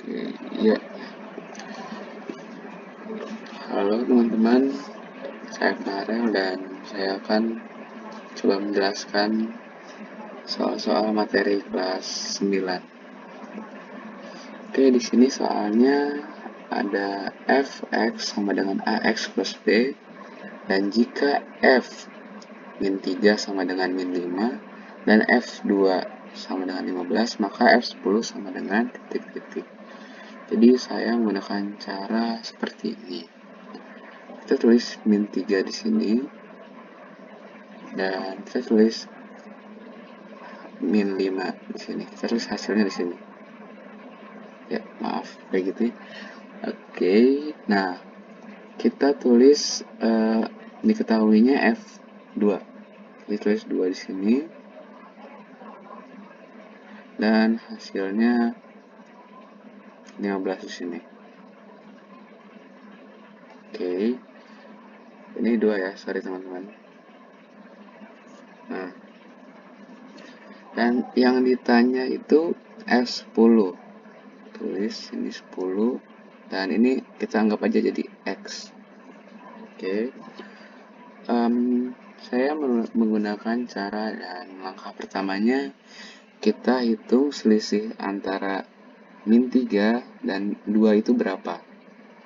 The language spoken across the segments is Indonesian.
Ya, halo teman-teman, saya Farel dan saya akan coba menjelaskan soal-soal materi kelas 9. Oke, di sini soalnya ada fx sama dengan ax plus b, dan jika f min 3 sama dengan min 5 dan f2 sama dengan 15, maka f10 sama dengan titik-titik. Jadi saya menggunakan cara seperti ini. Kita tulis min 3 di sini dan kita tulis min 5 di sini. Kita tulis hasilnya di sini. Ya, maaf kayak gitu. Oke. Nah, kita tulis diketahuinya F2. Kita tulis 2 di sini. Dan hasilnya 15 di sini. Oke. Ini 2 ya, sorry teman-teman. Nah, dan yang ditanya itu F10. Tulis ini 10 dan ini kita anggap aja jadi X. Oke. Saya menggunakan cara dan langkah pertamanya kita hitung selisih antara min 3 dan 2 itu berapa.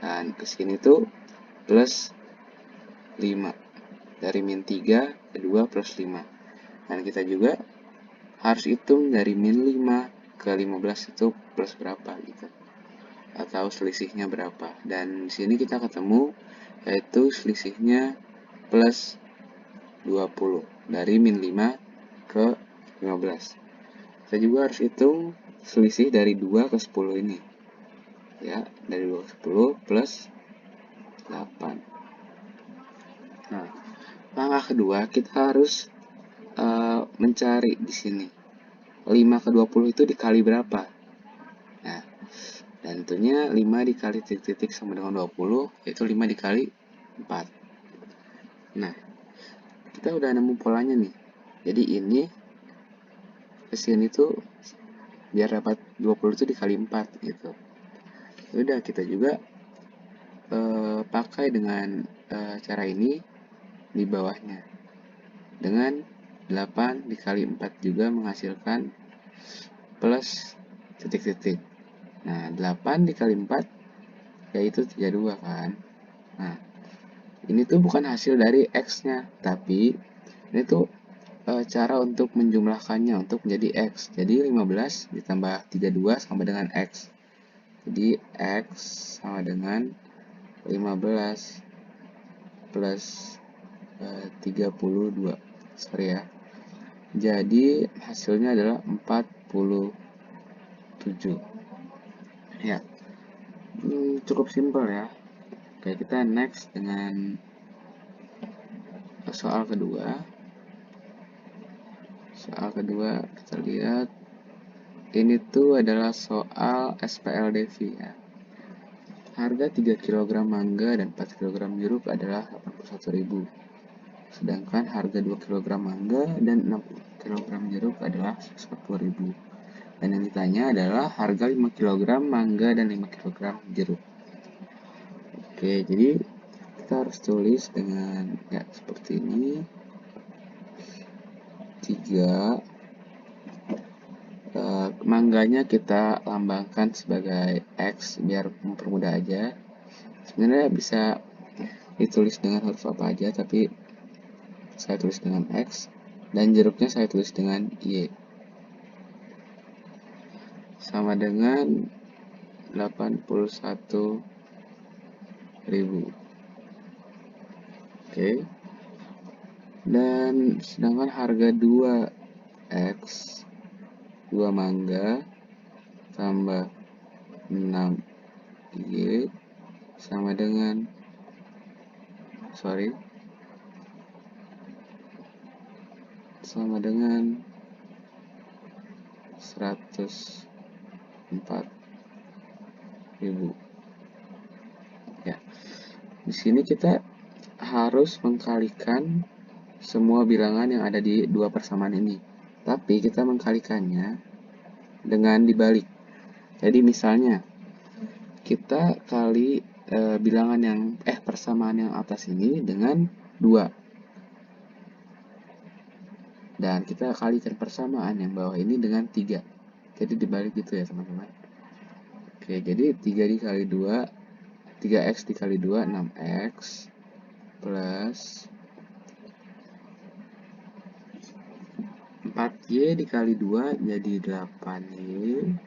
Dan kesini tuh plus 5. Dari min 3 ke 2 plus 5. Dan kita juga harus hitung dari min 5 ke 15 itu plus berapa gitu. Atau selisihnya berapa. Dan di sini kita ketemu yaitu selisihnya plus 20 dari min 5 ke 15. Kita juga harus hitung selisih dari 2 ke 10 ini. Ya, dari 2 ke 10 plus 8. Nah, langkah kedua kita harus mencari di sini. 5 ke 20 itu dikali berapa? Nah, dan tentunya 5 dikali titik-titik sama dengan 20, yaitu 5 dikali 4. Nah, kita udah nemu polanya nih. Jadi ini kesini tuh biar dapat 20 itu dikali 4 gitu. Udah, kita juga pakai dengan cara ini di bawahnya. Dengan 8 dikali 4 juga menghasilkan plus titik-titik. Nah, 8 dikali 4 yaitu 32 kan. Nah, ini tuh bukan hasil dari X-nya, tapi ini tuh cara untuk menjumlahkannya untuk menjadi X. Jadi 15 ditambah 32 sama dengan X. Jadi X sama dengan 15 plus 32. Sorry ya. Jadi hasilnya adalah 47. Ya. Cukup simpel ya. Oke, kita next dengan soal kedua. Soal kedua kita lihat ini tuh adalah soal SPLDV ya. Harga 3 kg mangga dan 4 kg jeruk adalah 81.000. Sedangkan harga 2 kg mangga dan 6 kg jeruk adalah 140.000. Dan yang ditanya adalah harga 5 kg mangga dan 5 kg jeruk. Oke, jadi kita harus tulis dengan ya seperti ini. 3 mangganya kita lambangkan sebagai X biar mempermudah aja. Sebenarnya bisa ditulis dengan huruf apa aja, tapi saya tulis dengan X, dan jeruknya saya tulis dengan Y. Sama dengan 81.000. Oke. Dan sedangkan harga 2X, 2 mangga tambah 6 Y sama dengan sama dengan 104.000. Ya. Di sini kita harus mengkalikan semua bilangan yang ada di dua persamaan ini. Tapi kita mengkalikannya dengan dibalik. Jadi misalnya kita kali bilangan yang persamaan yang atas ini dengan 2. Dan kita kalikan persamaan yang bawah ini dengan 3. Jadi dibalik gitu ya teman-teman. Oke, jadi 3 dikali 2, 3x dikali 2, 6x plus 4y dikali 2 jadi 8y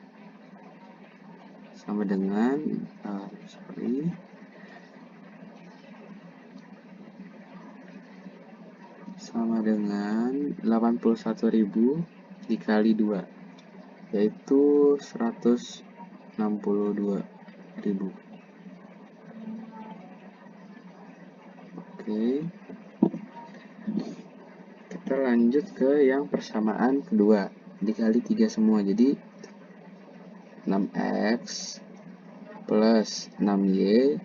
sama dengan sama dengan 81.000 dikali 2, yaitu 162.000. Oke, kita lanjut ke yang persamaan kedua, dikali 3 semua, jadi 6x plus 6y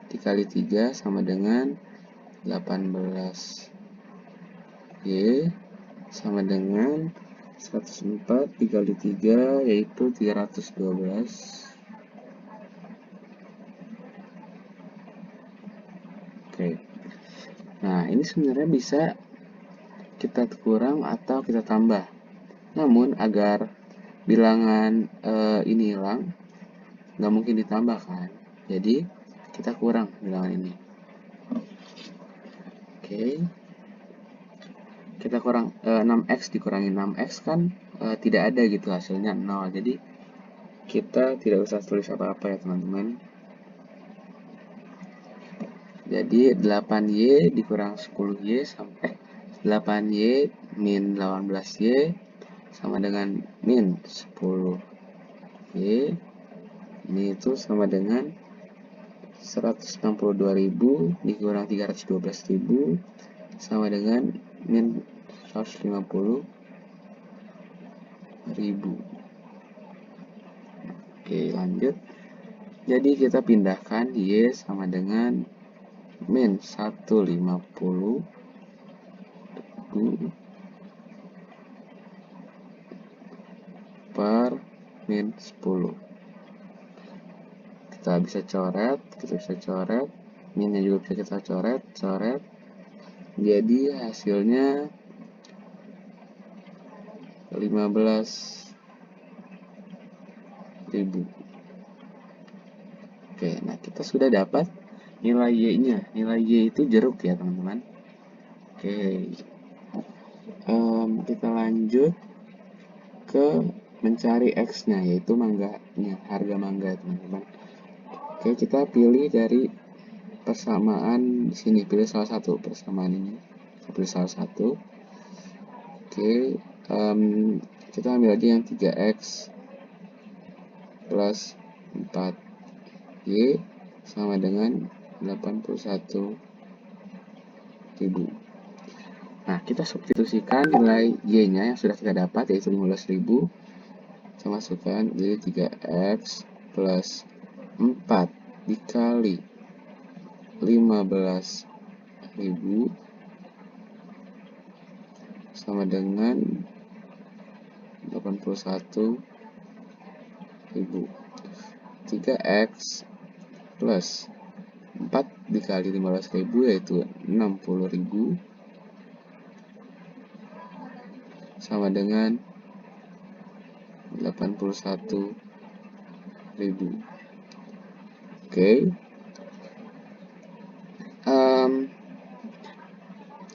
dikali 3 sama dengan 18y sama dengan 104 dikali 3 yaitu 312. Oke. Nah, ini sebenarnya bisa kita kurang atau kita tambah. Namun agar bilangan ini hilang, nggak mungkin ditambah kan. Jadi kita kurang bilangan ini. Oke. Kita kurang 6x dikurangi 6x kan tidak ada gitu, hasilnya 0. Jadi kita tidak usah tulis apa-apa ya teman-teman. Jadi 8y dikurang 10y sampai 8y min 18y sama dengan min 10y. Ini itu sama dengan 162.000 dikurang 312.000 sama dengan min 150.000. Oke, lanjut. Jadi kita pindahkan y sama dengan min 150.000 per min 10. Kita bisa coret, minnya juga bisa kita coret. Jadi hasilnya 15.000. Oke, nah kita sudah dapat nilai y-nya. Nilai y itu jeruk ya teman-teman. Oke, kita lanjut ke mencari x-nya, yaitu mangganya, harga mangga teman-teman. Oke, kita pilih dari persamaan di sini, pilih salah satu persamaan ini. Kita pilih salah satu. Oke, kita ambil aja yang 3x plus 4y sama dengan 81.000. Nah, kita substitusikan nilai y-nya yang sudah kita dapat, yaitu 15.000. Kita masukkan, jadi 3x plus 4 dikali 15.000 sama dengan 81.000. 3x plus 4 dikali 15.000 yaitu 60.000 sama dengan 81.000. Oke.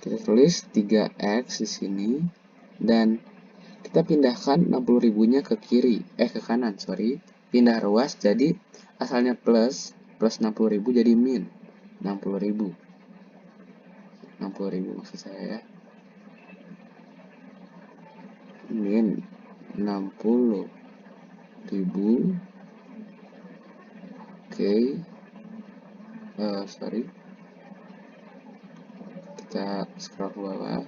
Kita tulis 3x di sini dan kita pindahkan 60.000-nya ke kiri, ke kanan, pindah ruas, jadi asalnya plus 60.000 jadi min 60.000 maksud saya ya, min 60.000. Oke, kita scroll ke bawah.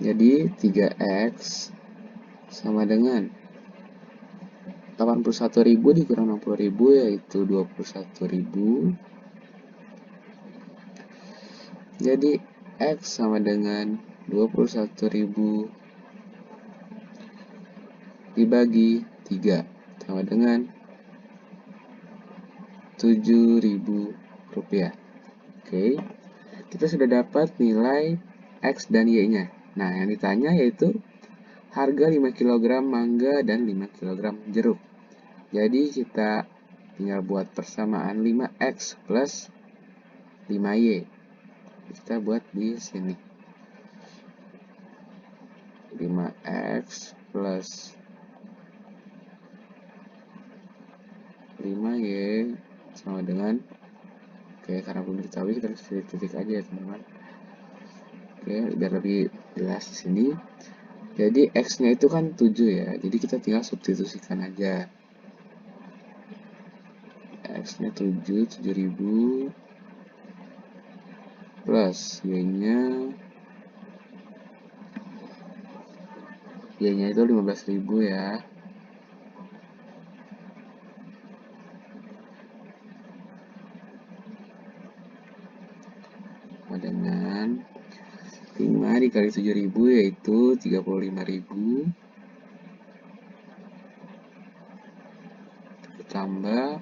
Jadi 3x sama dengan 81.000 dikurang 60.000 yaitu 21.000. Jadi x sama dengan 21.000 dibagi 3. sama dengan Rp7.000. Oke, kita sudah dapat nilai X dan Y-nya. Nah, yang ditanya yaitu harga 5 kg mangga dan 5 kg jeruk. Jadi kita tinggal buat persamaan 5X plus 5Y. Kita buat di sini. 5X plus 5Y sama dengan, oke, karena belum diketahui kita kasih titik aja ya teman-teman. Oke, biar lebih jelas di sini. Jadi X-nya itu kan 7 ya. Jadi kita tinggal substitusikan aja. X-nya 7.000 plus Y-nya itu 15.000 ya. Sama dengan 5 dikali 7.000 yaitu 35.000. Tambah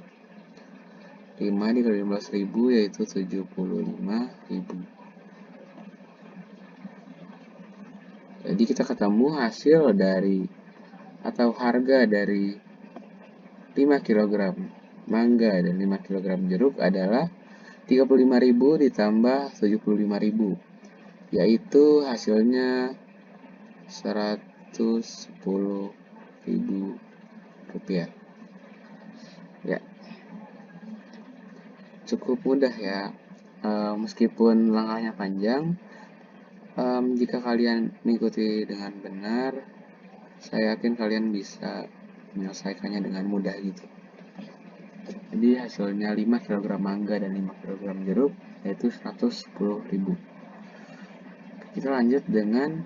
5 dikali 15.000 yaitu 75.000. Jadi kita ketemu hasil dari atau harga dari 5 kg mangga dan 5 kg jeruk adalah 35.000 ditambah 75.000, yaitu hasilnya Rp110.000. Ya, cukup mudah ya. Meskipun langkahnya panjang, jika kalian mengikuti dengan benar, saya yakin kalian bisa menyelesaikannya dengan mudah gitu. Jadi hasilnya 5 kg mangga dan 5 kg jeruk yaitu 110.000. Kita lanjut dengan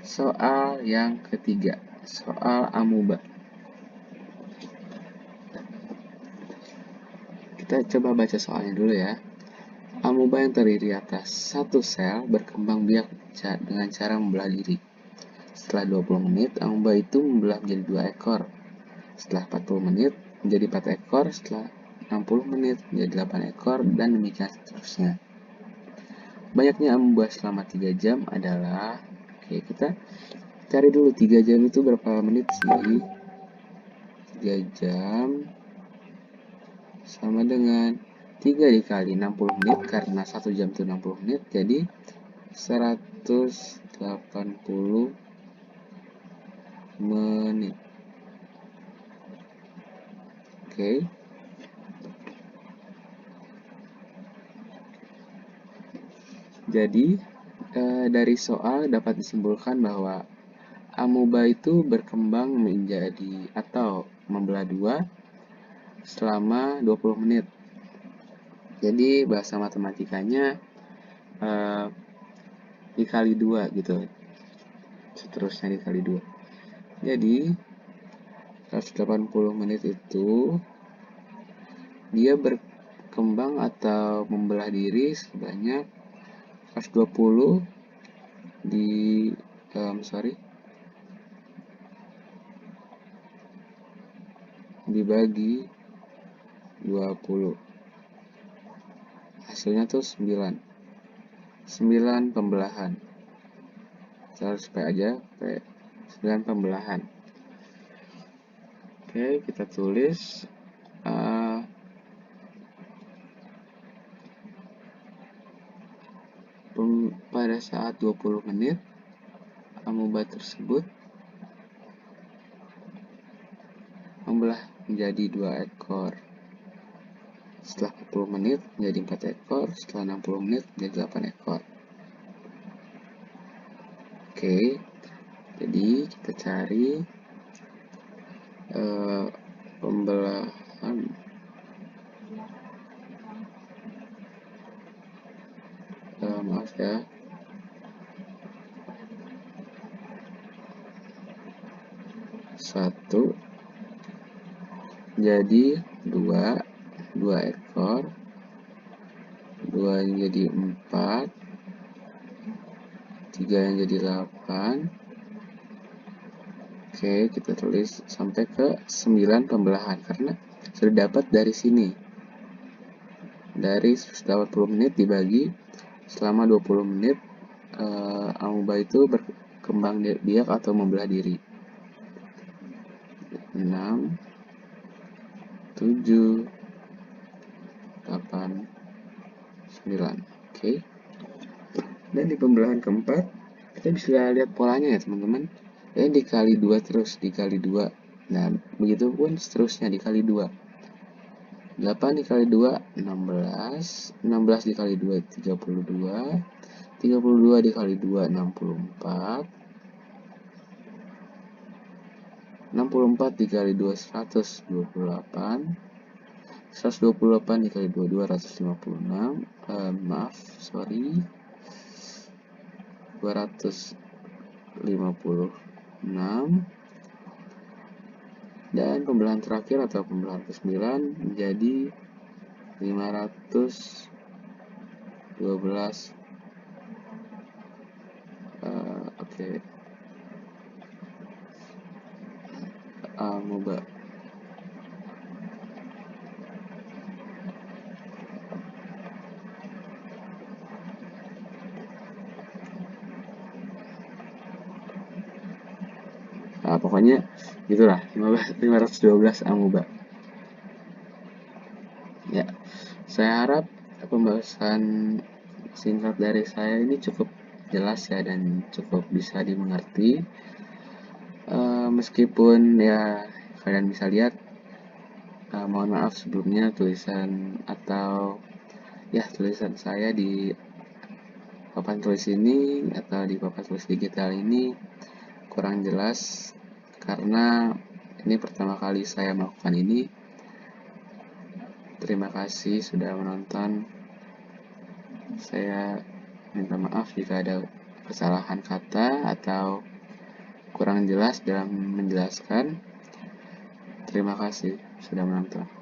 soal yang ketiga, soal amuba. Kita coba baca soalnya dulu ya. Amuba yang terdiri atas satu sel berkembang biak dengan cara membelah diri. Setelah 20 menit, amuba itu membelah menjadi 2 ekor. Setelah 40 menit, menjadi 4 ekor. Setelah 60 menit, menjadi 8 ekor, dan demikian seterusnya. Banyaknya amuba selama 3 jam adalah, oke, kita cari dulu 3 jam itu berapa menit sih. 3 jam sama dengan 3 dikali 60 menit, karena 1 jam itu 60 menit, jadi 180 menit. Oke. Jadi dari soal dapat disimpulkan bahwa amuba itu berkembang menjadi atau membelah 2 selama 20 menit. Jadi bahasa matematikanya dikali 2 gitu. Seterusnya dikali 2. Jadi 180 menit itu dia berkembang atau membelah diri sebanyak 120 dibagi 20. Hasilnya tuh 9 pembelahan. Kita harus P aja, P 9 pembelahan. Oke, kita tulis pada saat 20 menit amuba tersebut membelah menjadi 2 ekor. Setelah 40 menit menjadi 4 ekor, setelah 60 menit menjadi 8 ekor. Oke, jadi kita cari pembelahan maaf ya, satu jadi 2 ekor, 2 yang jadi 4, 3 yang jadi 8, Oke, kita tulis sampai ke 9 pembelahan karena sudah dapat dari sini. Dari 180 menit dibagi selama 20 menit, amuba itu berkembang biak atau membelah diri. 6, 7, 8, 9. Oke. Dan di pembelahan keempat, kita bisa lihat polanya ya teman-teman. Ini dikali 2 terus, dikali 2. Nah, begitu pun seterusnya dikali 2. 8 dikali 2, 16. 16 dikali 2, 32. 32 dikali 2, 64. 64 dikali 2, 128. 128 dikali 2, 256. Maaf, sorry. 256. Dan pembelahan terakhir atau pembelahan ke-9 menjadi 512. Oke. Amuba. Pokoknya gitulah, 512 amuba. Ya, saya harap pembahasan singkat dari saya ini cukup jelas ya dan cukup bisa dimengerti. Meskipun ya kalian bisa lihat, mohon maaf sebelumnya tulisan atau ya tulisan saya di papan tulis ini atau di papan tulis digital ini kurang jelas karena ini pertama kali saya melakukan ini. Terima kasih sudah menonton. Saya minta maaf jika ada kesalahan kata atau kurang jelas dalam menjelaskan. Terima kasih sudah menonton.